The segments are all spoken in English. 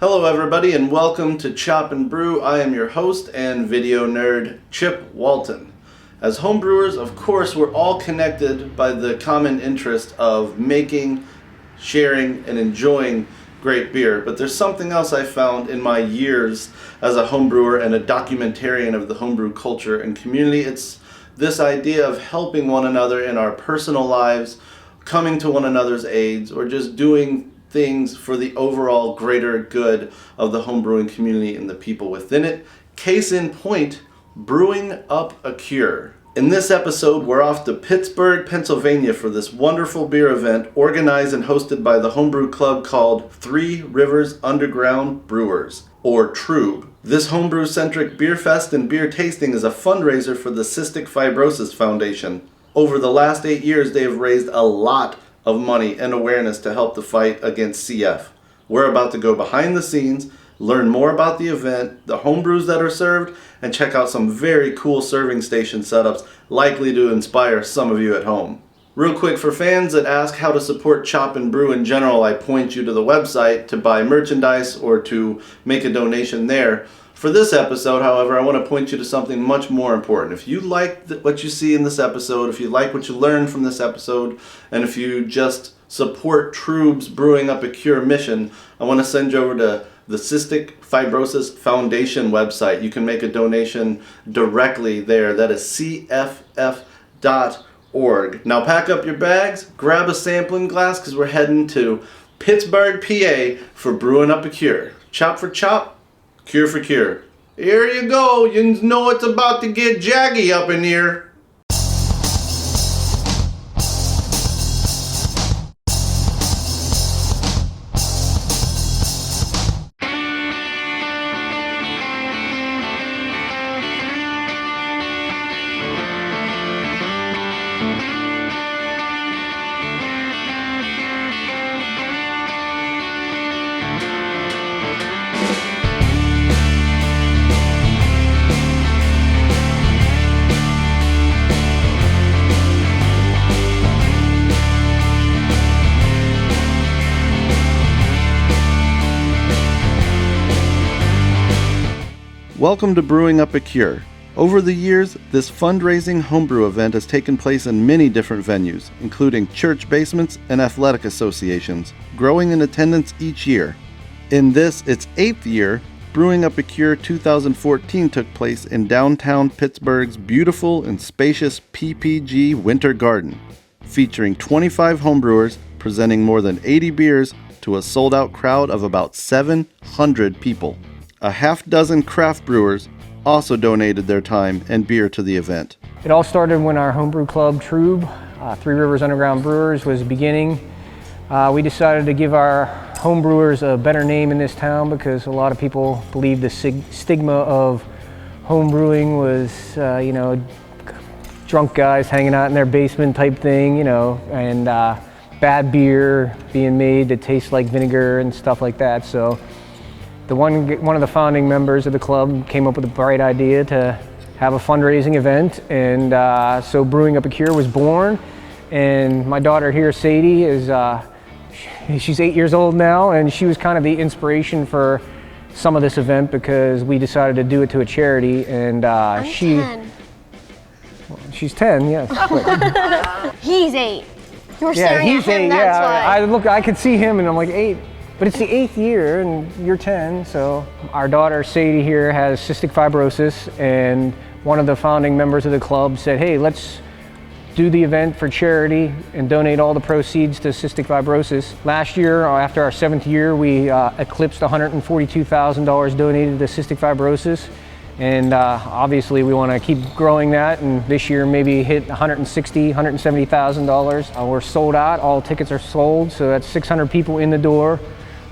Hello everybody and welcome to Chop and Brew. I am your host and video nerd, Chip Walton. As homebrewers, of course, we're all connected by the common interest of making, sharing, and enjoying great beer. But there's something else I found in my years as a homebrewer and a documentarian of the homebrew culture and community. It's this idea of helping one another in our personal lives, coming to one another's aids, or just doing things for the overall greater good of the homebrewing community and the people within it. Case in point, Brewing Up A Cure. In this episode, we're off to Pittsburgh, Pennsylvania for this wonderful beer event organized and hosted by the homebrew club called Three Rivers Underground Brewers, or TRUB. This homebrew-centric beer fest and beer tasting is a fundraiser for the Cystic Fibrosis Foundation. Over the last 8 years, they have raised a lot of money and awareness to help the fight against CF. We're about to go behind the scenes, learn more about the event, the homebrews that are served, and check out some very cool serving station setups likely to inspire some of you at home. Real quick, for fans that ask how to support Chop and Brew in general, I point you to the website to buy merchandise or to make a donation there. For this episode, however, I want to point you to something much more important. If you like what you see in this episode, if you like what you learned from this episode, and if you just support TRUB's Brewing Up A Cure mission, I want to send you over to the Cystic Fibrosis Foundation website. You can make a donation directly there. That is cff.org. Now pack up your bags, grab a sampling glass, because we're heading to Pittsburgh, PA for Brewing Up A Cure. Chop for chop, cure for cure. Here you go. You know it's about to get jaggy up in here. Welcome to Brewing Up A Cure. Over the years, this fundraising homebrew event has taken place in many different venues, including church basements and athletic associations, growing in attendance each year. In this, its 8th year, Brewing Up A Cure 2014 took place in downtown Pittsburgh's beautiful and spacious PPG Winter Garden, featuring 25 homebrewers presenting more than 80 beers to a sold-out crowd of about 700 people. A half dozen craft brewers also donated their time and beer to the event. It all started when our homebrew club, TRUB, Three Rivers Underground Brewers, was beginning. We decided to give our homebrewers a better name in this town because a lot of people believe the stigma of homebrewing was, drunk guys hanging out in their basement type thing, and bad beer being made that tastes like vinegar and stuff like that. So one of the founding members of the club came up with a bright idea to have a fundraising event, and so Brewing Up A Cure was born. And my daughter here, Sadie, she's 8 years old now, and she was kind of the inspiration for some of this event because we decided to do it to a charity. And she's 10, yes. He's 8. You're staring at him, that's why. I could see him, and I'm like 8. But it's the 8th year and you're 10, so our daughter Sadie here has cystic fibrosis, and one of the founding members of the club said, hey, let's do the event for charity and donate all the proceeds to cystic fibrosis. Last year, after our 7th year, we eclipsed $142,000 donated to cystic fibrosis, and obviously we want to keep growing that, and this year maybe hit $160,000, $170,000. We're sold out, all tickets are sold, so that's 600 people in the door.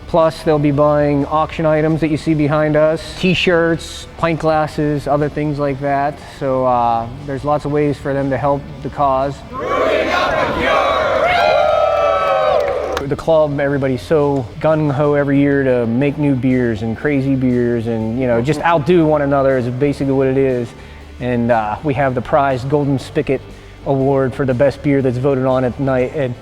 Plus, they'll be buying auction items that you see behind us, t-shirts, pint glasses, other things like that. So there's lots of ways for them to help the cause. Brewing Up A Cure! The club, everybody's so gung-ho every year to make new beers and crazy beers and, just outdo one another is basically what it is. And we have the prized Golden Spigot Award for the best beer that's voted on at night and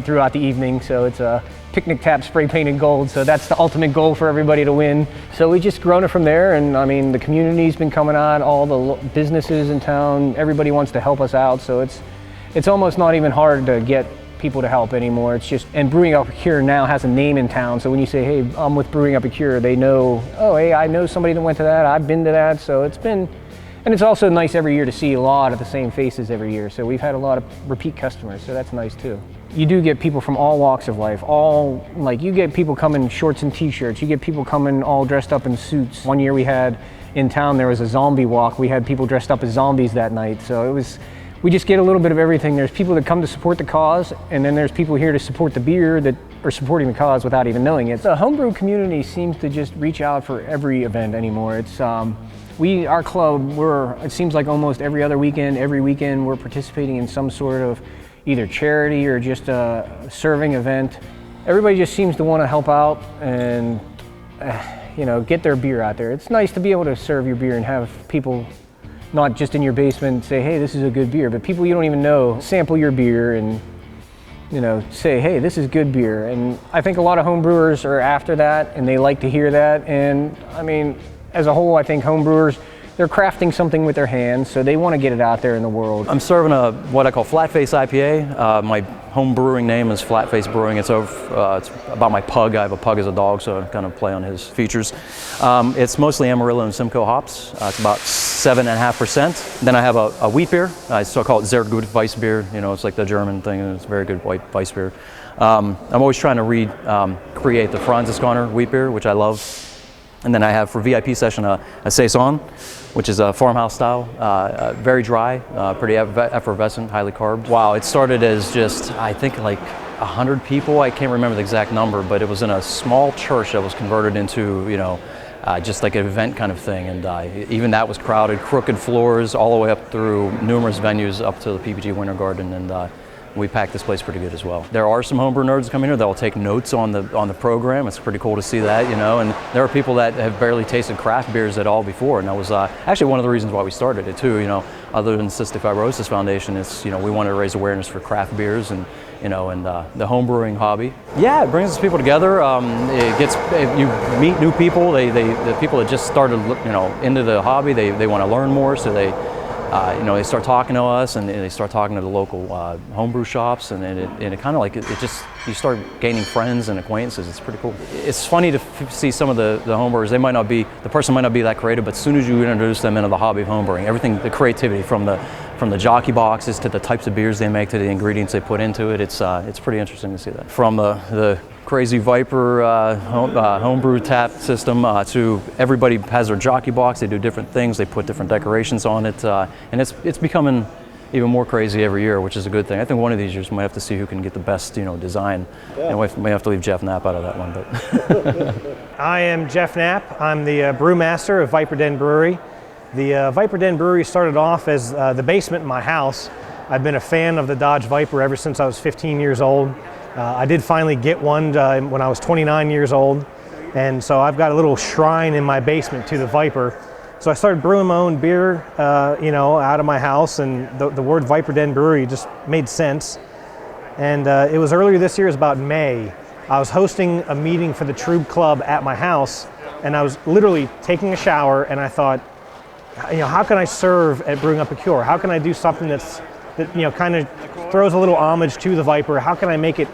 throughout the evening. So it's a picnic tap spray painted gold, so that's the ultimate goal for everybody to win. So we just grown it from there, and I mean, the community's been coming on, all the businesses in town, everybody wants to help us out, so it's almost not even hard to get people to help anymore. It's just, and Brewing Up A Cure now has a name in town, so when you say, hey, I'm with Brewing Up A Cure, they know, oh, hey, I know somebody that went to that, I've been to that, so it's been, and it's also nice every year to see a lot of the same faces every year, so we've had a lot of repeat customers, so that's nice too. You do get people from all walks of life, you get people coming in shorts and t-shirts, you get people coming all dressed up in suits. One year we had, in town, there was a zombie walk, we had people dressed up as zombies that night, so we just get a little bit of everything. There's people that come to support the cause, and then there's people here to support the beer that are supporting the cause without even knowing it. The homebrew community seems to just reach out for every event anymore. It's our club, it seems like almost every other weekend, every weekend we're participating in some sort of either charity or just a serving event. Everybody just seems to want to help out and get their beer out there. It's nice to be able to serve your beer and have people not just in your basement say, hey, this is a good beer, but people you don't even know sample your beer and say, hey, this is good beer. And I think a lot of home brewers are after that, and they like to hear that. And I mean, as a whole, I think home brewers, they're crafting something with their hands, so they want to get it out there in the world. I'm serving what I call flat face IPA. My home brewing name is Flat Face Brewing. It's about my pug. I have a pug as a dog, so I kind of play on his features. It's mostly Amarillo and Simcoe hops. It's about 7.5%. Then I have a wheat beer. I still call it Sehr gut Weissbier. It's like the German thing, and it's a very good white Weissbier. I'm always trying to recreate the Franziskaner wheat beer, which I love. And then I have for VIP session a Saison, which is a farmhouse style, very dry, pretty effervescent, highly carb. Wow, it started as just, I think like 100 people. I can't remember the exact number, but it was in a small church that was converted into, just like an event kind of thing. And even that was crowded, crooked floors all the way up through numerous venues up to the PPG Winter Garden. And we packed this place pretty good as well. There are some homebrew nerds coming here that will take notes on the program. It's pretty cool to see that, and there are people that have barely tasted craft beers at all before, and that was actually one of the reasons why we started it too. Other than Cystic Fibrosis Foundation, it's we wanted to raise awareness for craft beers and the homebrewing hobby. Yeah, it brings people together. You meet new people. The people that just started into the hobby, they want to learn more, so they start talking to us, and they start talking to the local homebrew shops, and it kind of you start gaining friends and acquaintances. It's pretty cool. It's funny to see some of the homebrewers. The person might not be that creative, but as soon as you introduce them into the hobby of homebrewing, everything, the creativity from the jockey boxes to the types of beers they make to the ingredients they put into it, it's pretty interesting to see that. From the crazy Viper homebrew tap system to everybody has their jockey box. They do different things. They put different decorations on it, and it's becoming even more crazy every year, which is a good thing. I think one of these years we might have to see who can get the best design. Yeah. And we may have to leave Jeff Knapp out of that one. But I am Jeff Knapp. I'm the brewmaster of Viper Den Brewery. The Viper Den Brewery started off as the basement in my house. I've been a fan of the Dodge Viper ever since I was 15 years old. I did finally get one when I was 29 years old, and so I've got a little shrine in my basement to the Viper. So I started brewing my own beer, out of my house, and the word Viper Den Brewery just made sense. And it was earlier this year, it was about May. I was hosting a meeting for the Trube Club at my house, and I was literally taking a shower, and I thought, how can I serve at Brewing Up A Cure? How can I do something that kind of throws a little homage to the Viper? How can I make it,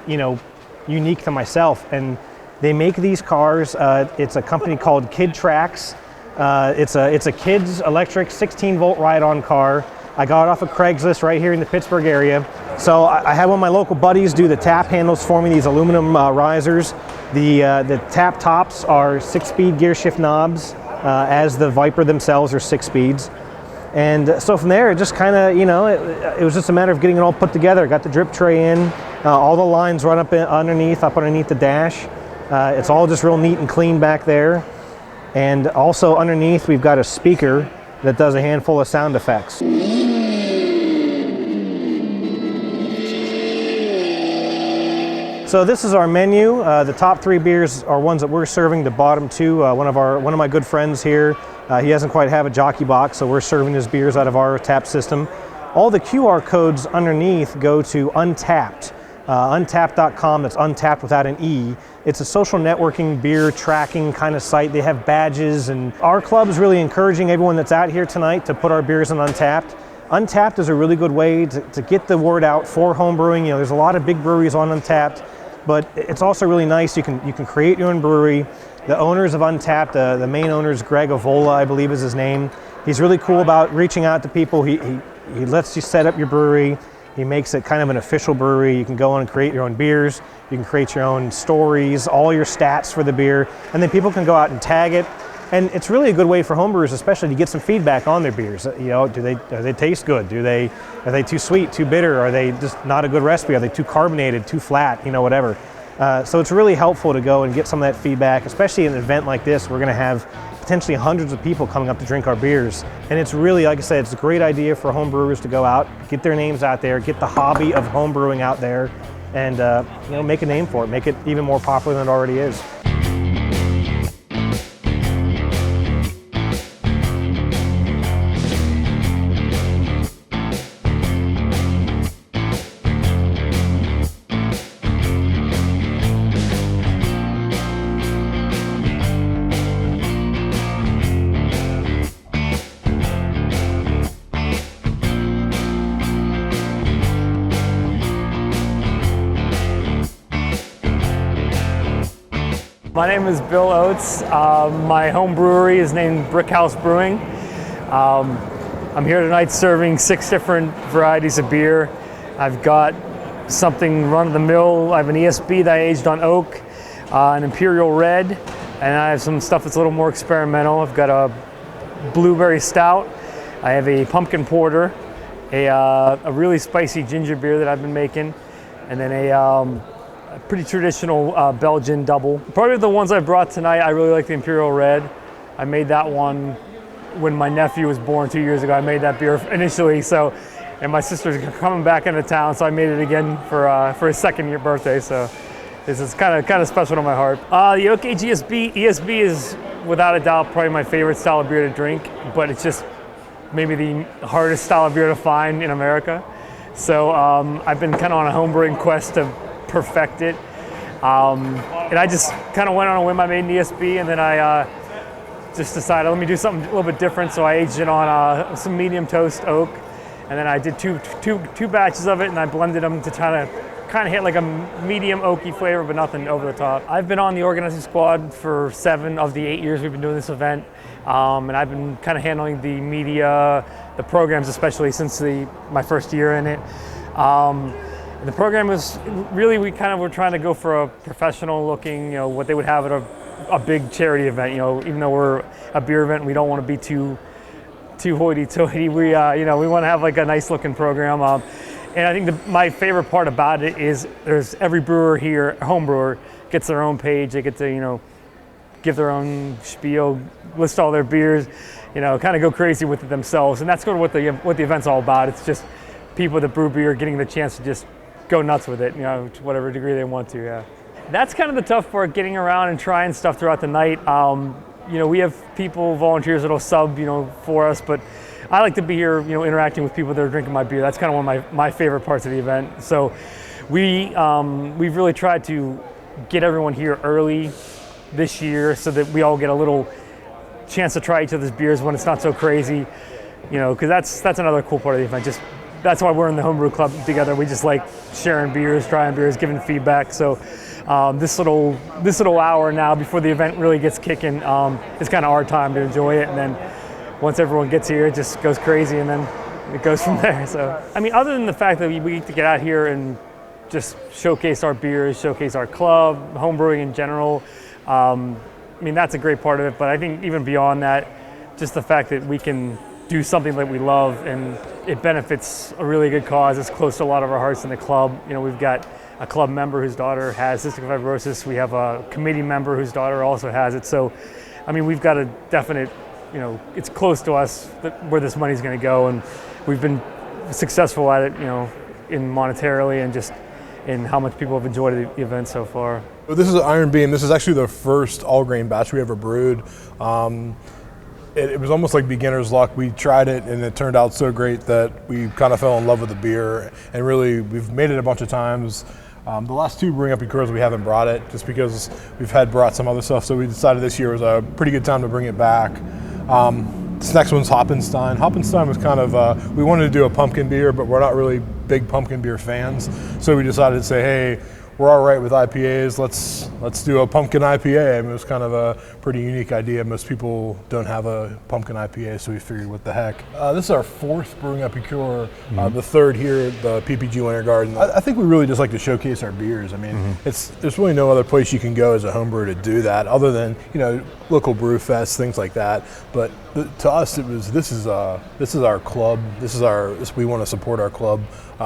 unique to myself? And they make these cars. It's a company called Kid Tracks. It's a kid's electric 16-volt ride-on car. I got it off of Craigslist right here in the Pittsburgh area. So I had one of my local buddies do the tap handles for me, these aluminum risers. The tap tops are 6-speed gear shift knobs, as the Viper themselves are 6 speeds. And so from there, it just kind of, it was just a matter of getting it all put together. Got the drip tray in, all the lines run up underneath the dash. It's all just real neat and clean back there. And also underneath, we've got a speaker that does a handful of sound effects. So this is our menu. The top 3 beers are ones that we're serving. The bottom 2, one of my good friends here, he doesn't quite have a jockey box, so we're serving his beers out of our tap system. All the QR codes underneath go to Untapped. Untapped.com, that's Untapped without an E. It's a social networking, beer tracking kind of site. They have badges, and our club is really encouraging everyone that's out here tonight to put our beers in Untapped. Untapped is a really good way to get the word out for home brewing. There's a lot of big breweries on Untapped, but it's also really nice. You can create your own brewery. The owners of Untapped, the main owner is Greg Avola, I believe is his name. He's really cool about reaching out to people. He lets you set up your brewery. He makes it kind of an official brewery. You can go on and create your own beers. You can create your own stories, all your stats for the beer, and then people can go out and tag it. And it's really a good way for homebrewers, especially, to get some feedback on their beers. Do they taste good? Are they too sweet, too bitter? Are they just not a good recipe? Are they too carbonated, too flat? Whatever. So it's really helpful to go and get some of that feedback, especially in an event like this. We're going to have potentially hundreds of people coming up to drink our beers. And it's really, like I said, it's a great idea for home brewers to go out, get their names out there, get the hobby of home brewing out there, and make a name for it, make it even more popular than it already is. My name is Bill Oates. My home brewery is named Brickhouse Brewing. I'm here tonight serving 6 different varieties of beer. I've got something run-of-the-mill. I have an ESB that I aged on oak, an Imperial Red, and I have some stuff that's a little more experimental. I've got a blueberry stout. I have a pumpkin porter, a really spicy ginger beer that I've been making, and then a pretty traditional Belgian double. Probably the ones I brought tonight, I really like the Imperial Red. I made that one when my nephew was born 2 years ago. I made that beer initially, and my sister's coming back into town, so I made it again for his second-year birthday. So this is kind of special to my heart. The Oak Age ESB is without a doubt probably my favorite style of beer to drink, but it's just maybe the hardest style of beer to find in America. So I've been kind of on a homebrewing quest to perfect it, and I just kind of went on a whim. I made an ESB, and then I just decided, let me do something a little bit different. So I aged it on some medium toast oak, and then I did two batches of it, and I blended them to kind of hit like a medium oaky flavor, but nothing over the top. I've been on the organizing squad for 7 of the 8 years we've been doing this event, and I've been kind of handling the media, the programs, especially since my first year in it. The program was really, we kind of were trying to go for a professional looking, what they would have at a big charity event. Even though we're a beer event, we don't want to be too hoity-toity. We want to have like a nice looking program. And I think my favorite part about it is there's every brewer here, home brewer, gets their own page. They get to, give their own spiel, list all their beers, kind of go crazy with it themselves. And that's sort of what the event's all about. It's just people that brew beer getting the chance to just go nuts with it, to whatever degree they want to, yeah. That's kind of the tough part, getting around and trying stuff throughout the night. We have volunteers that'll sub, for us, but I like to be here, interacting with people that are drinking my beer. That's kind of one of my favorite parts of the event. So we've really tried to get everyone here early this year so that we all get a little chance to try each other's beers when it's not so crazy, because that's another cool part of the event. That's why we're in the homebrew club together. We just like sharing beers, trying beers, giving feedback. So this little hour now before the event really gets kicking is kind of our time to enjoy it. And then once everyone gets here, it just goes crazy, and then it goes from there. So other than the fact that we get to get out here and just showcase our beers, showcase our club, homebrewing in general, that's a great part of it. But I think even beyond that, just the fact that we can do something that we love and it benefits a really good cause. It's close to a lot of our hearts in the club. We've got a club member whose daughter has cystic fibrosis. We have a committee member whose daughter also has it. So, we've got a definite, it's close to us where this money's going to go, and we've been successful at it, in monetarily and just in how much people have enjoyed the event so far. This is Iron Beam. This is actually the first all-grain batch we ever brewed. It was almost like beginner's luck. We tried it and it turned out so great that we kind of fell in love with the beer, and really we've made it a bunch of times. The last two Brewing Up A Cures we haven't brought it just because we've had brought some other stuff, so we decided this year was a pretty good time to bring it back. This next one's Hopinstein. Hopinstein was kind of, we wanted to do a pumpkin beer, but we're not really big pumpkin beer fans, so we decided to say, hey, we're all right with IPAs, let's do a pumpkin IPA. I mean, it was kind of a pretty unique idea. Most people don't have a pumpkin IPA, so we figured what the heck. This is our fourth Brewing Up A Cure, the third here at the PPG Winter Garden. I think we really just like to showcase our beers. I mean, there's really no other place you can go as a homebrewer to do that other than, you know, local brew fests, things like that. But to us, this is our club. We want to support our club.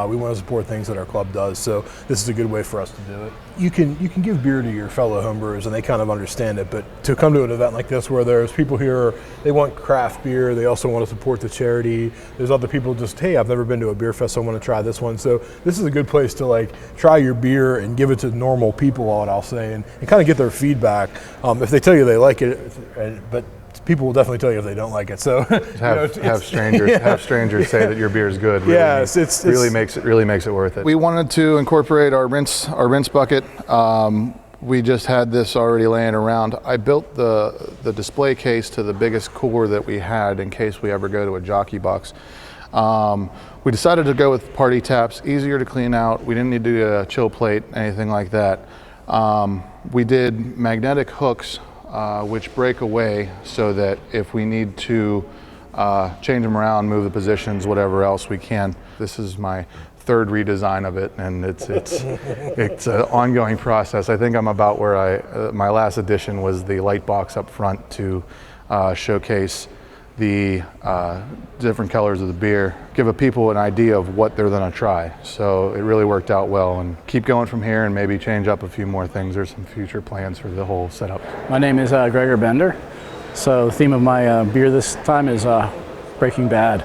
We want to support things that our club does, so this is a good way for us to do it. You can give beer to your fellow homebrewers and they kind of understand it, but to come to an event like this where there's people here, they want craft beer, they also want to support the charity. There's other people just, hey, I've never been to a beer fest, so I want to try this one. So this is a good place to like try your beer and give it to normal people, I'll say, and kind of get their feedback. If they tell you they like it, but people will definitely tell you if they don't like it. So have strangers say that your beer is good. Really, yes, it really makes it worth it. We wanted to incorporate our rinse bucket. We just had this already laying around. I built the display case to the biggest cooler that we had in case we ever go to a jockey box. We decided to go with party taps, easier to clean out. We didn't need to do a chill plate, anything like that. We did magnetic hooks which break away so that if we need to change them around, move the positions, whatever else we can. This is my third redesign of it, and it's an ongoing process. I think I'm about where my last edition was the light box up front to showcase the different colors of the beer, give people an idea of what they're going to try. So it really worked out well, and keep going from here and maybe change up a few more things. There's some future plans for the whole setup. My name is Gregor Bender. So the theme of my beer this time is Breaking Bad.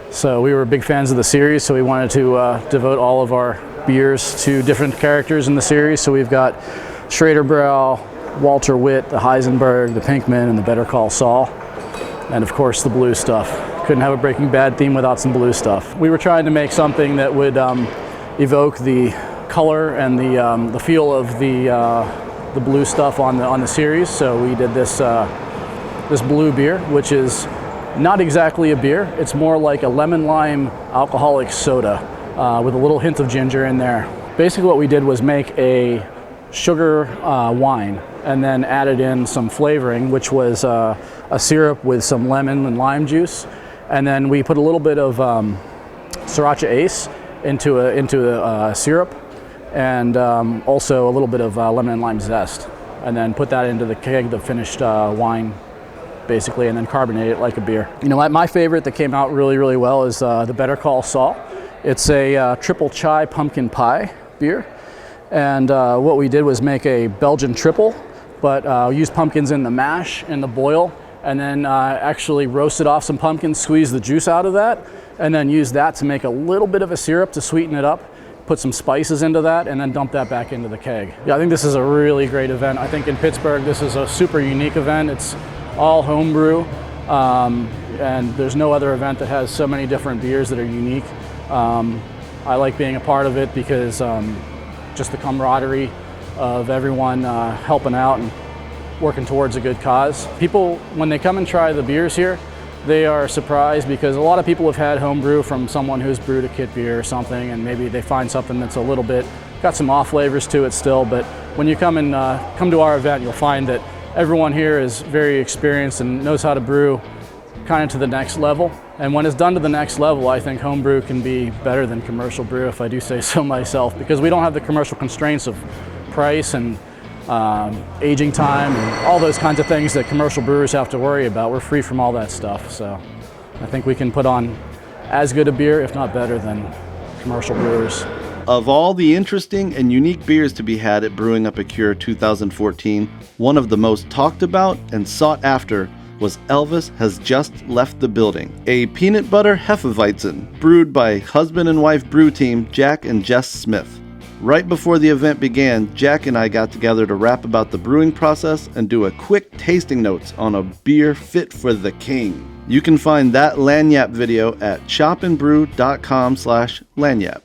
So we were big fans of the series, so we wanted to devote all of our beers to different characters in the series. So we've got Schrader Brow, Walter Witt, the Heisenberg, the Pinkman, and the Better Call Saul. And of course the blue stuff. Couldn't have a Breaking Bad theme without some blue stuff. We were trying to make something that would evoke the color and the feel of the blue stuff on the series. So we did this blue beer, which is not exactly a beer. It's more like a lemon lime alcoholic soda with a little hint of ginger in there. Basically what we did was make a sugar wine and then added in some flavoring, which was a syrup with some lemon and lime juice, and then we put a little bit of Sriracha Ace into a syrup, and also a little bit of lemon and lime zest, and then put that into the keg, the finished wine, basically, and then carbonate it like a beer. You know, my favorite that came out really, really well is the Better Call Saul. It's a triple chai pumpkin pie beer, and what we did was make a Belgian triple, but used pumpkins in the mash, in the boil, and then actually roasted off some pumpkins, squeezed the juice out of that, and then used that to make a little bit of a syrup to sweeten it up, put some spices into that, and then dump that back into the keg. Yeah, I think this is a really great event. I think in Pittsburgh, this is a super unique event. It's all homebrew, and there's no other event that has so many different beers that are unique. I like being a part of it because just the camaraderie of everyone helping out and working towards a good cause. People, when they come and try the beers here, they are surprised because a lot of people have had homebrew from someone who's brewed a kit beer or something, and maybe they find something that's a little bit, got some off flavors to it still, but when you come to our event, you'll find that everyone here is very experienced and knows how to brew kind of to the next level. And when it's done to the next level, I think homebrew can be better than commercial brew, if I do say so myself, because we don't have the commercial constraints of price and aging time and all those kinds of things that commercial brewers have to worry about. We're free from all that stuff, so I think we can put on as good a beer, if not better, than commercial brewers. Of all the interesting and unique beers to be had at Brewing Up A Cure 2014, one of the most talked about and sought after was Elvis Has Just Left the Building, a peanut butter Hefeweizen brewed by husband and wife brew team Jack and Jess Smith. Right before the event began, Jack and I got together to rap about the brewing process and do a quick tasting notes on a beer fit for the king. You can find that Lagniappe video at shopandbrew.com/Lagniappe.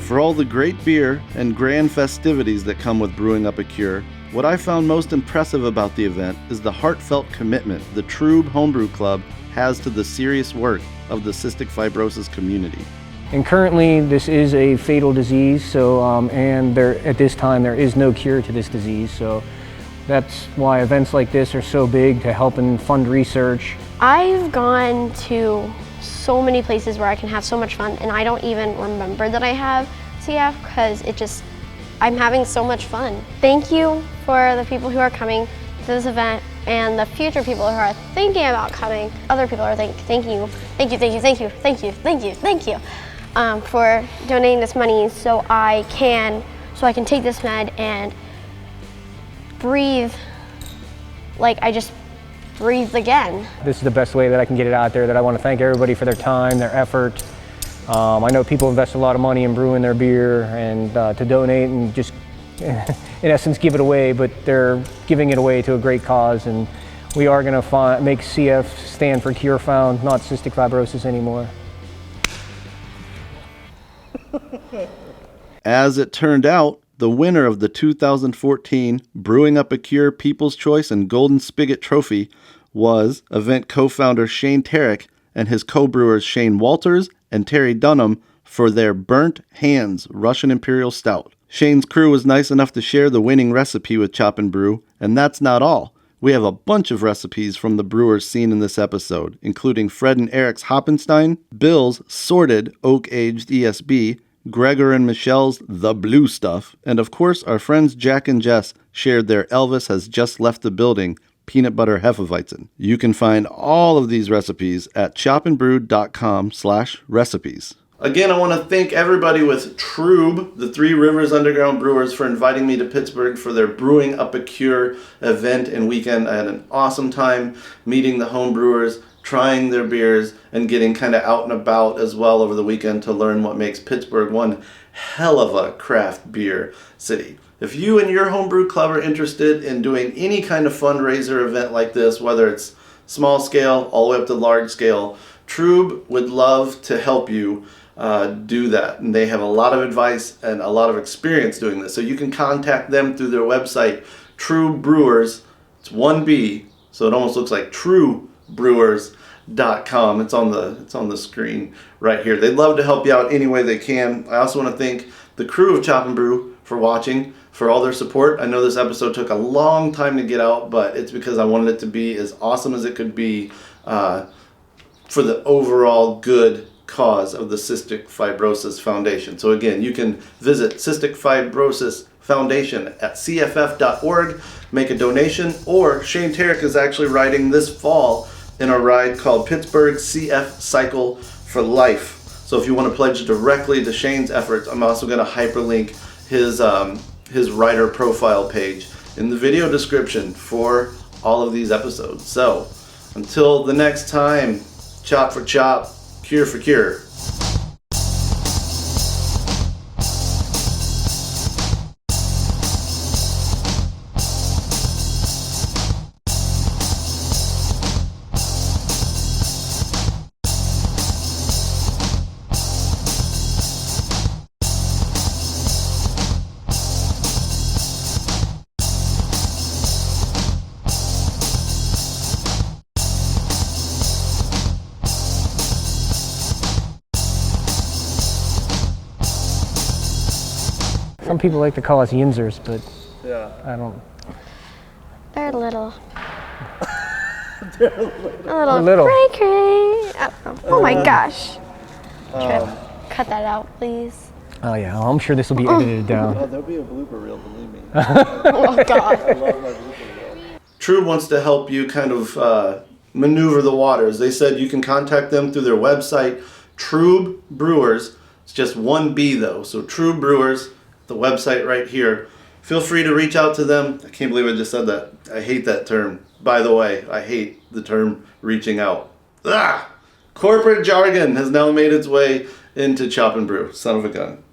For all the great beer and grand festivities that come with Brewing Up a Cure, what I found most impressive about the event is the heartfelt commitment the Trube Homebrew Club has to the serious work of the cystic fibrosis community. And currently this is a fatal disease, so at this time there is no cure to this disease, so that's why events like this are so big, to help and fund research. I've gone to so many places where I can have so much fun, and I don't even remember that I have CF because I'm having so much fun. Thank you for the people who are coming to this event and the future people who are thinking about coming. Other people are thank you for donating this money so I can take this med and breathe like I just breathed again. This is the best way that I can get it out there, that I want to thank everybody for their time, their effort. I know people invest a lot of money in brewing their beer and to donate and just, in essence, give it away, but they're giving it away to a great cause, and we are going to make CF stand for Cure Found, not cystic fibrosis anymore. As it turned out, the winner of the 2014 Brewing Up a Cure People's Choice and Golden Spigot Trophy was event co-founder Shane Tarek and his co-brewers Shane Walters and Terry Dunham for their Burnt Hands Russian Imperial Stout. Shane's crew was nice enough to share the winning recipe with Chop and Brew, and that's not all. We have a bunch of recipes from the brewers seen in this episode, including Fred and Eric's Hopinstein, Bill's Sorted Oak-Aged ESB, Gregor and Michelle's The Blue Stuff, and of course our friends Jack and Jess shared their Elvis Has Just Left the Building peanut butter Hefeweizen. You can find all of these recipes at chopandbrew.com/recipes. Again, I want to thank everybody with Trube, the Three Rivers Underground Brewers, for inviting me to Pittsburgh for their Brewing Up a Cure event and weekend. I had an awesome time meeting the home brewers, trying their beers, and getting kind of out and about as well over the weekend to learn what makes Pittsburgh one hell of a craft beer city. If you and your homebrew club are interested in doing any kind of fundraiser event like this, whether it's small scale all the way up to large scale, Trube would love to help you do that. And they have a lot of advice and a lot of experience doing this. So you can contact them through their website, True Brewers. It's 1B, so it almost looks like truebrewers.com. It's on the screen right here. They'd love to help you out any way they can. I also want to thank the crew of Chop and Brew for watching, for all their support. I know this episode took a long time to get out, but it's because I wanted it to be as awesome as it could be for the overall good cause of the Cystic Fibrosis Foundation. So again, you can visit Cystic Fibrosis Foundation at cff.org, make a donation, or Shane Tarek is actually riding this fall in a ride called Pittsburgh CF Cycle for Life. So if you want to pledge directly to Shane's efforts, I'm also going to hyperlink his writer profile page in the video description for all of these episodes. So until the next time, chop for chop, cure for cure. Some people like to call us yinzers, but Yeah. I don't. They're little. They're little. Cray cray. Oh my gosh. Trip, cut that out, please. Oh yeah, I'm sure this will be edited down. There'll be a blooper reel, believe me. Oh God. I love my blooper reel. Trube wants to help you kind of maneuver the waters. They said you can contact them through their website, Trube Brewers. It's just 1B though, so Trube Brewers, the website right here. Feel free to reach out to them. I can't believe I just said that. I hate that term. By the way, I hate the term reaching out. Corporate jargon has now made its way into Chop and Brew. Son of a gun.